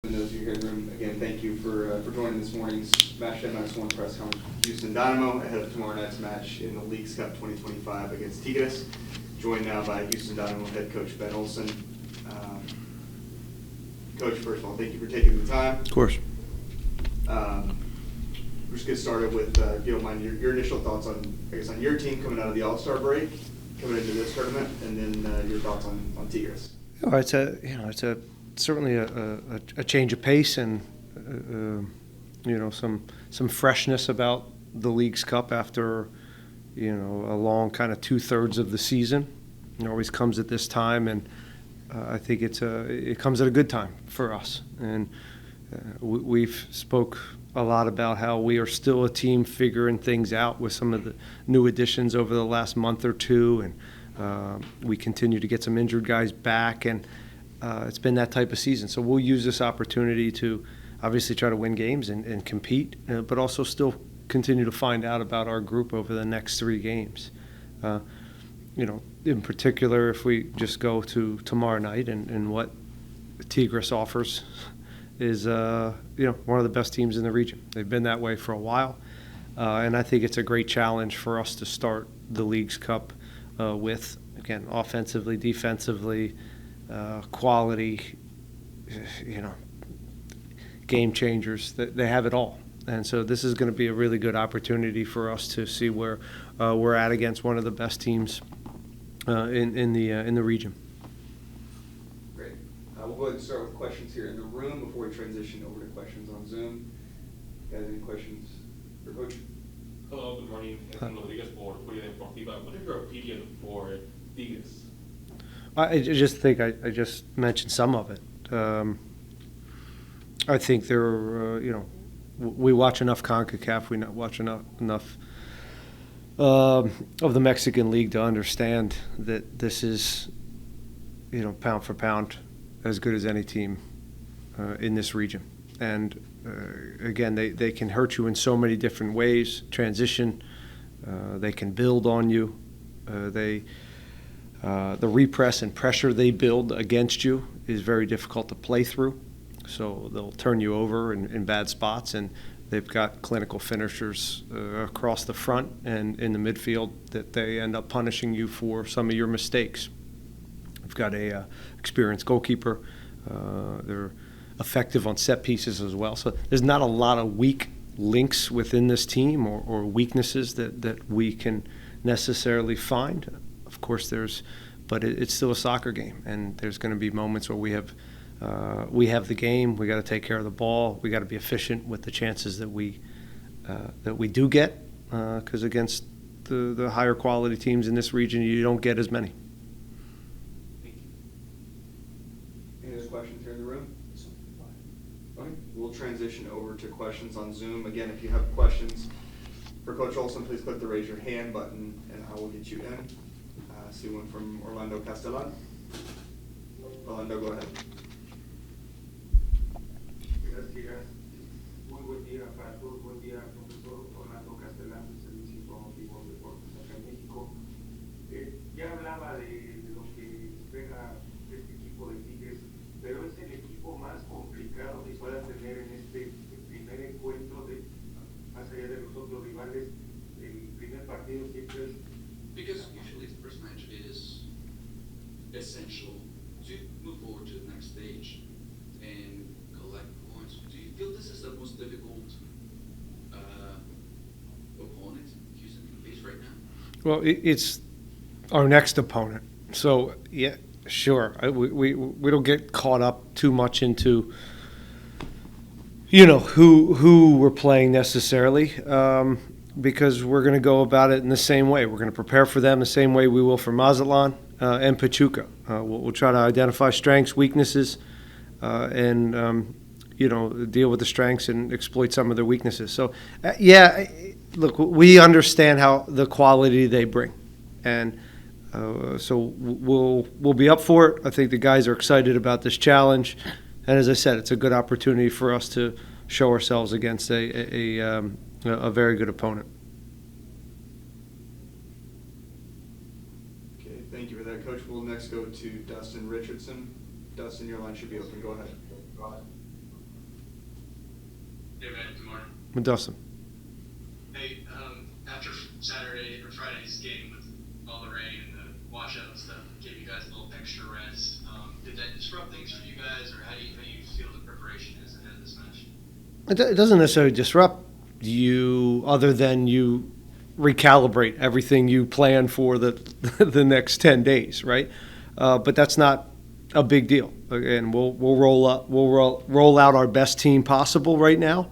Those of you here in the room, again, thank you for joining this morning's Match Day -1 press conference with Houston Dynamo ahead of tomorrow night's match in the Leagues Cup 2025 against Tigres. Joined now by Houston Dynamo head coach Ben Olsen. Coach, first of all, thank you for taking the time. Of course. We're just get started with, if you don't mind, your initial thoughts on, I guess, on your team coming out of the All-Star break, coming into this tournament, and then your thoughts on Tigres. Oh, it's certainly a change of pace and some freshness about the Leagues Cup after a long kind of 2/3 of the season. It always comes at this time, and I think it comes at a good time for us. And we've spoke a lot about how we are still a team figuring things out with some of the new additions over the last month or two, and we continue to get some injured guys back, and it's been that type of season. So we'll use this opportunity to obviously try to win games and compete, but also still continue to find out about our group over the next 3 games. In particular, if we just go to tomorrow night and what Tigres offers is, one of the best teams in the region. They've been that way for a while, and I think it's a great challenge for us to start the Leagues Cup with, again, offensively, defensively, quality, game changers. They have it all. And so this is going to be a really good opportunity for us to see where we're at against one of the best teams in the region. Great. We'll go ahead and start with questions here in the room before we transition over to questions on Zoom. Guys, any questions for Coach? Hello, good morning. Antonio Rodriguez for Furia Deportiva. What is your opinion for Tigres? I just think I just mentioned some of it. I think they're, we watch enough CONCACAF, we watch enough of the Mexican League to understand that this is, pound for pound, as good as any team in this region. And again, they can hurt you in so many different ways. Transition, they can build on you. The repress and pressure they build against you is very difficult to play through. So they'll turn you over in bad spots, and they've got clinical finishers across the front and in the midfield that they end up punishing you for some of your mistakes. We've got a experienced goalkeeper. They're effective on set pieces as well. So there's not a lot of weak links within this team or weaknesses that we can necessarily find. Of course, but it's still a soccer game, and there's going to be moments where we have the game. We got to take care of the ball. We got to be efficient with the chances that we do get, because against the higher quality teams in this region, you don't get as many. Thank you. Any other questions here in the room? Okay, we'll transition over to questions on Zoom. Again, if you have questions for Coach Olsen, please click the raise your hand button, and I will get you in. See one from Orlando Castellan. Orlando, go ahead. Gracias. Muy buen día para todos. Buen día, profesor Orlando Castellán, del Servicio Informativo de Deportes acá en México. Ya hablaba de lo que espera este equipo de Tigres, pero es el equipo más complicado que pueda tener en este primer encuentro, más allá de los otros rivales. El primer partido siempre es. Because usually the first match is essential to move forward to the next stage and collect points. Do you feel this is the most difficult opponent Houston can face right now? Well, it's our next opponent. So, yeah, sure. We don't get caught up too much into, who we're playing necessarily. Because we're going to go about it in the same way. We're going to prepare for them the same way we will for Mazatlan and Pachuca. We'll try to identify strengths, weaknesses, and deal with the strengths and exploit some of their weaknesses. So, look, we understand how the quality they bring, and so we'll be up for it. I think the guys are excited about this challenge, and as I said, it's a good opportunity for us to show ourselves against a very good opponent. Okay, thank you for that, Coach. We'll next go to Dustin Richardson. Dustin, your line should be open. Go ahead. Hey, man, good morning. Dustin. Hey, after Saturday or Friday's game with all the rain and the washout and stuff, gave you guys a little extra rest. Did that disrupt things for you guys, or how do you feel the preparation is ahead of this match? It doesn't necessarily disrupt you, other than you recalibrate everything you plan for the the next 10 days, right? But that's not a big deal. Again, we'll roll out our best team possible right now,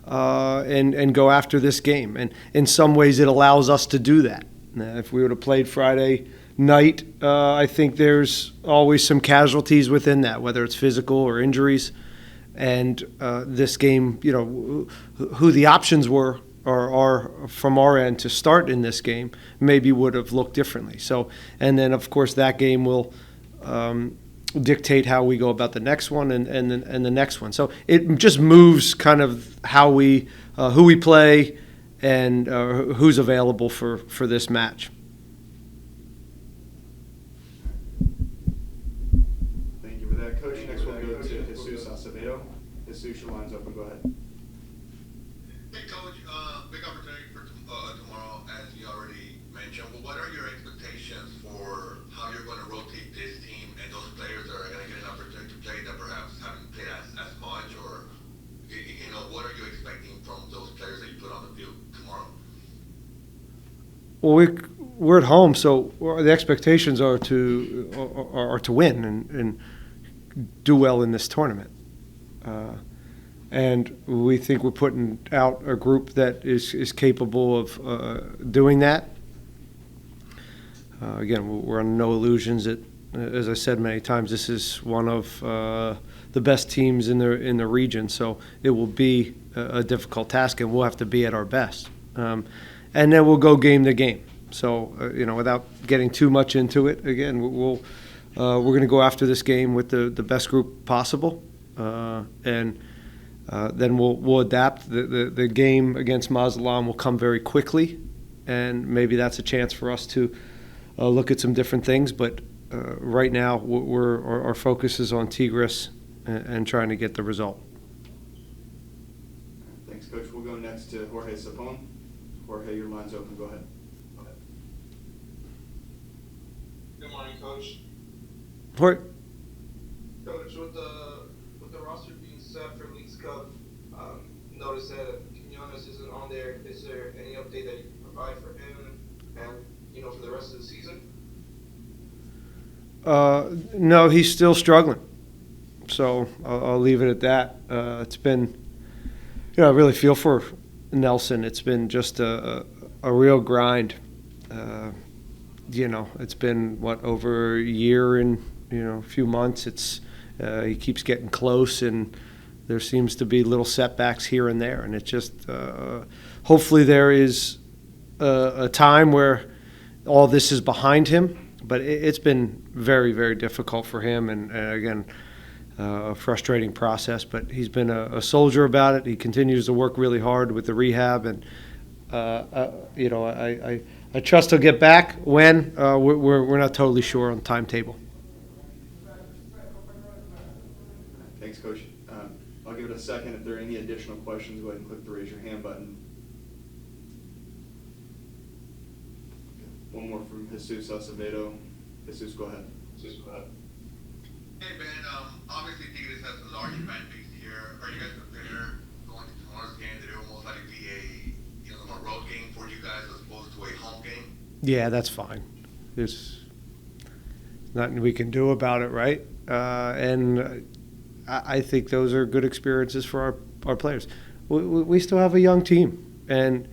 and go after this game. And in some ways, it allows us to do that. Now, if we would have played Friday night, I think there's always some casualties within that, whether it's physical or injuries. And this game, you know, who the options were or from our end to start in this game maybe would have looked differently. So, and then of course that game will dictate how we go about the next one and the next one. So it just moves kind of how we who we play and who's available for this match. Thank you for that, Coach. Next we'll go to Jesus Acevedo. Jesus, your line's open. Go ahead. Hey, Coach, big opportunity for tomorrow, as you already mentioned. But what are your expectations for how you're going to rotate this team and those players that are going to get an opportunity to play that perhaps haven't played as much? Or, you know, what are you expecting from those players that you put on the field tomorrow? Well, we're at home, so the expectations are to win and do well in this tournament. And we think we're putting out a group that is capable of doing that. Again, we're under no illusions that, as I said many times, this is one of the best teams in the region. So it will be a difficult task, and we'll have to be at our best. And then we'll go game to game. So you know, without getting too much into it, again, we're going to go after this game with the best group possible, and then we'll adapt. The game against Mazatlan will come very quickly, and maybe that's a chance for us to look at some different things. But right now, our focus is on Tigres and trying to get the result. Thanks, Coach. We'll go next to Jorge Sapon. Jorge, your line's open. Go ahead. Good morning, Coach. Jorge. Coach, with the roster being set for Leagues Cup, notice that Quinones isn't on there. Is there any update that you can provide for him and, you know, for the rest of the season? No, he's still struggling. So I'll leave it at that. It's been, you know, I really feel for Nelson. It's been just a real grind. You know, it's been over a year and, you know, a few months. It's he keeps getting close, and there seems to be little setbacks here and there. And it's just hopefully there is a time where all this is behind him. But it's been very, very difficult for him, and again, a frustrating process. But he's been a soldier about it. He continues to work really hard with the rehab, and you know, I trust he'll get back when. We're not totally sure on the timetable. Thanks, Coach. I'll give it a second. If there are any additional questions, go ahead and click the raise your hand button. One more from Jesus Acevedo. Jesus, go ahead. Just Hey, Ben, obviously Tigres has a large fan base here. Are you guys prepared going to tomorrow's game that it will most likely be a road game for you guys as opposed to a home game? Yeah, that's fine. There's nothing we can do about it, right? And I think those are good experiences for our players. We still have a young team, and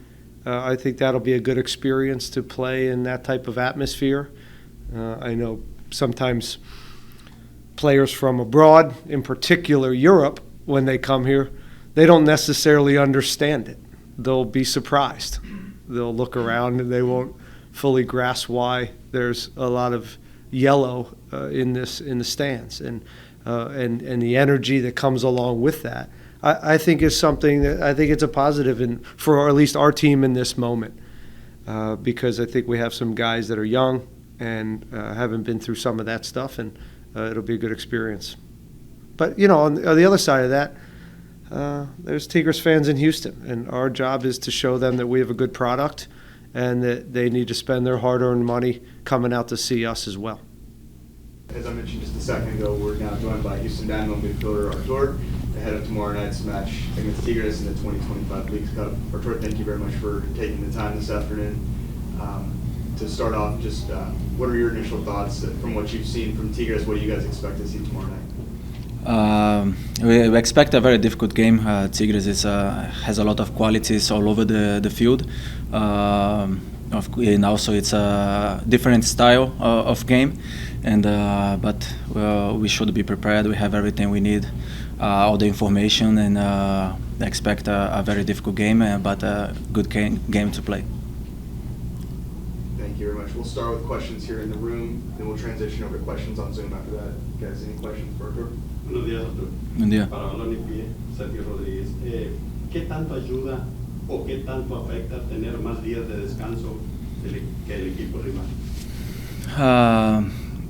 I think that'll be a good experience to play in that type of atmosphere. I know sometimes players from abroad, in particular Europe, when they come here, they don't necessarily understand it. They'll be surprised. They'll look around and they won't fully grasp why there's a lot of yellow in the stands, and the energy that comes along with that. I think is something that I think it's a positive for at least our team in this moment, because I think we have some guys that are young and haven't been through some of that stuff, and it'll be a good experience. But you know, on the other side of that, there's Tigres fans in Houston, and our job is to show them that we have a good product and that they need to spend their hard-earned money coming out to see us as well. As I mentioned just a second ago, we're now joined by Houston Dynamo midfielder Artur ahead of tomorrow night's match against Tigres in the 2025 Leagues Cup. Artur, thank you very much for taking the time this afternoon. To start off, just what are your initial thoughts from what you've seen from Tigres? What do you guys expect to see tomorrow night? We expect a very difficult game. Tigres has a lot of qualities all over the field. And also it's a different style of game. But we should be prepared. We have everything we need, all the information, and expect a very difficult game, but a good game to play. Thank you very much. We'll start with questions here in the room, then we'll transition over to questions on Zoom after that. Guys, any questions for Artur? Buenos días, Artur. Buen día. Para Balón y Pie, Sergio Rodríguez. ¿Qué tanto ayuda o qué tanto afecta tener más días de descanso que el equipo rival?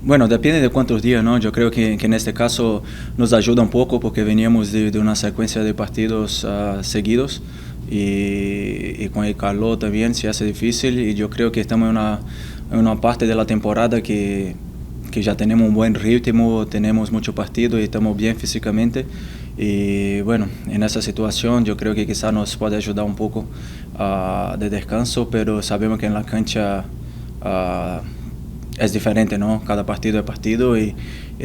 Bueno, depende de cuántos días, ¿no? Yo creo que en este caso nos ayuda un poco porque veníamos de una secuencia de partidos seguidos y con el calor también se hace difícil, y yo creo que estamos en una parte de la temporada que ya tenemos un buen ritmo, tenemos muchos partidos y estamos bien físicamente, y bueno, en esa situación yo creo que quizás nos puede ayudar un poco de descanso, pero sabemos que en la cancha es diferente, ¿no? Cada partido es partido, y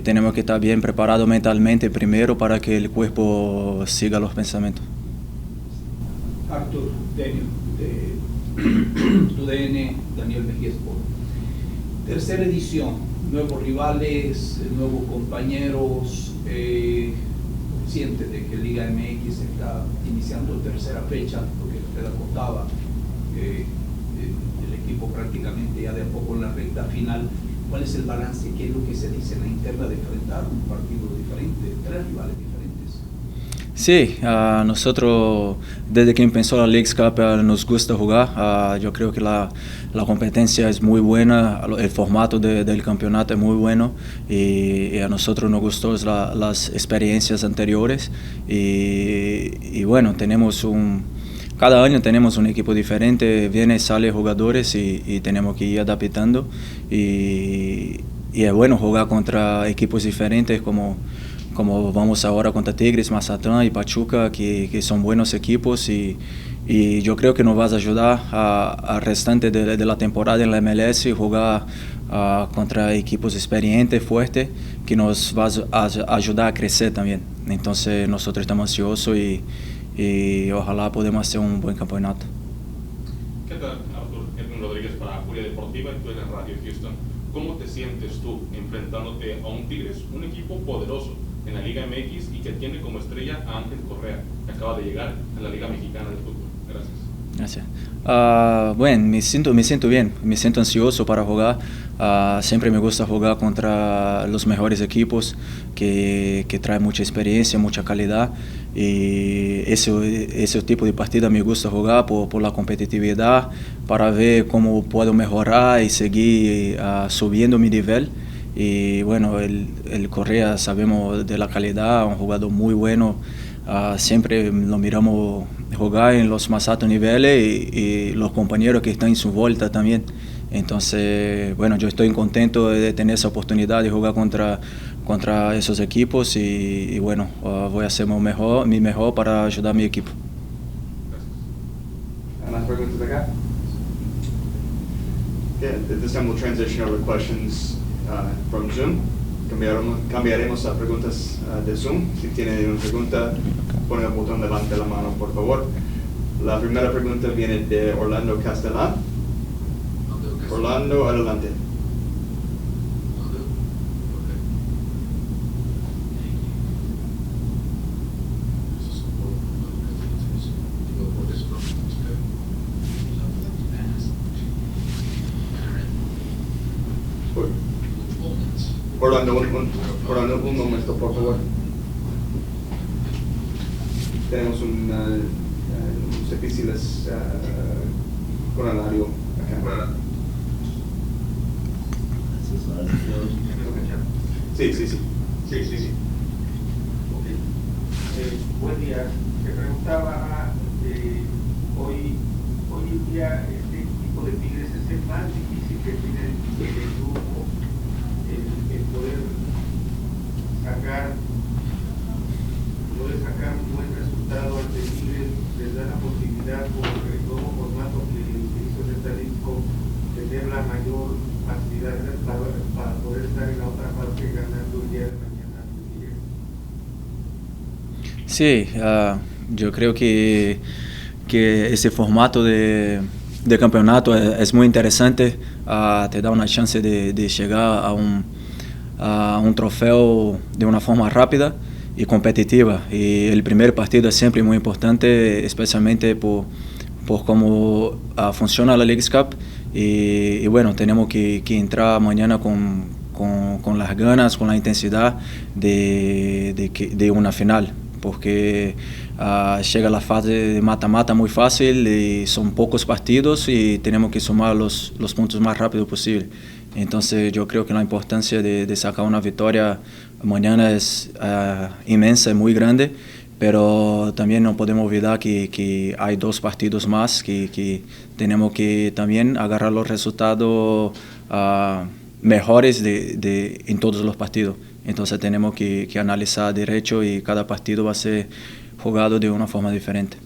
tenemos que estar bien preparados mentalmente primero para que el cuerpo siga los pensamientos. Artur, Daniel, de UDN, Daniel Mejía Sport. Tercera edición, nuevos rivales, nuevos compañeros, conscientes de que Liga MX está iniciando tercera fecha, porque usted acotaba el equipo prácticamente ya de a poco en la recta final. ¿Cuál es el balance? ¿Qué es lo que se dice en la interna de enfrentar un partido diferente, tres rivales diferentes? Sí, nosotros desde que empezó la Leagues Cup nos gusta jugar. Yo creo que la competencia es muy buena, el formato del campeonato es muy bueno, y a nosotros nos gustó las experiencias anteriores, y bueno, cada año tenemos un equipo diferente, viene y sale jugadores, y tenemos que ir adaptando, y es bueno jugar contra equipos diferentes como vamos ahora contra Tigres, Mazatlán y Pachuca, que son buenos equipos, y yo creo que nos va a ayudar al restante de la temporada en la MLS, jugar contra equipos experientes, fuertes, que nos va a ayudar a crecer también. Entonces nosotros estamos ansiosos y ojalá podamos hacer un buen campeonato. ¿Qué tal, Artur? Edwin Rodríguez para Furia Deportiva y tú en Radio Houston. ¿Cómo te sientes tú enfrentándote a un Tigres, un equipo poderoso en la Liga MX y que tiene como estrella a Ángel Correa, que acaba de llegar a la Liga Mexicana de Fútbol? Gracias. Gracias. Bueno, me siento bien, me siento ansioso para jugar. Siempre me gusta jugar contra los mejores equipos que traen mucha experiencia, mucha calidad, y ese tipo de partida me gusta jugar por la competitividad, para ver cómo puedo mejorar y seguir subiendo mi nivel. Y bueno, el Correa, sabemos de la calidad, un jugador muy bueno. Siempre lo miramos jugar en los más altos niveles, y los compañeros que están en su vuelta también. Entonces, bueno, yo estoy contento de tener esa oportunidad de jugar contra esos equipos, y bueno, voy a hacer mi mejor para ayudar a mi equipo. Más preguntas acá? Okay, at this time we'll transition over to questions from Zoom. Cambiaremos a preguntas de Zoom. Si tienen una pregunta, ponen el botón delante de la mano, por favor. La primera pregunta viene de Orlando Castellán. Orlando, adelante. Orlando, un momento, por favor. Tenemos un difíciles coronario acá. Sí. Okay. Buen día. Te preguntaba, hoy en día este equipo de Tigres es el más difícil que tiene el grupo, el poder sacar un buen resultado ante Tigres, les da la posibilidad por el nuevo formato que hizo el estadístico, tener la mayor facilidad para poder estar en la otra parte ganando el día de mañana ante Tigres. Sí, yo creo que ese formato de campeonato es muy interesante, te da una chance de llegar a un trofeo de una forma rápida y competitiva. Y el primer partido es siempre muy importante, especialmente por cómo funciona la Leagues Cup. Y bueno, tenemos que entrar mañana con las ganas, con la intensidad de una final, porque llega la fase de mata-mata muy fácil y son pocos partidos y tenemos que sumar los puntos más rápido posible. Entonces yo creo que la importancia de sacar una victoria mañana es inmensa, muy grande, pero también no podemos olvidar que hay 2 partidos más que tenemos que también agarrar los resultados mejores en todos los partidos. Entonces tenemos que analizar derecho y cada partido va a ser jugado de una forma diferente.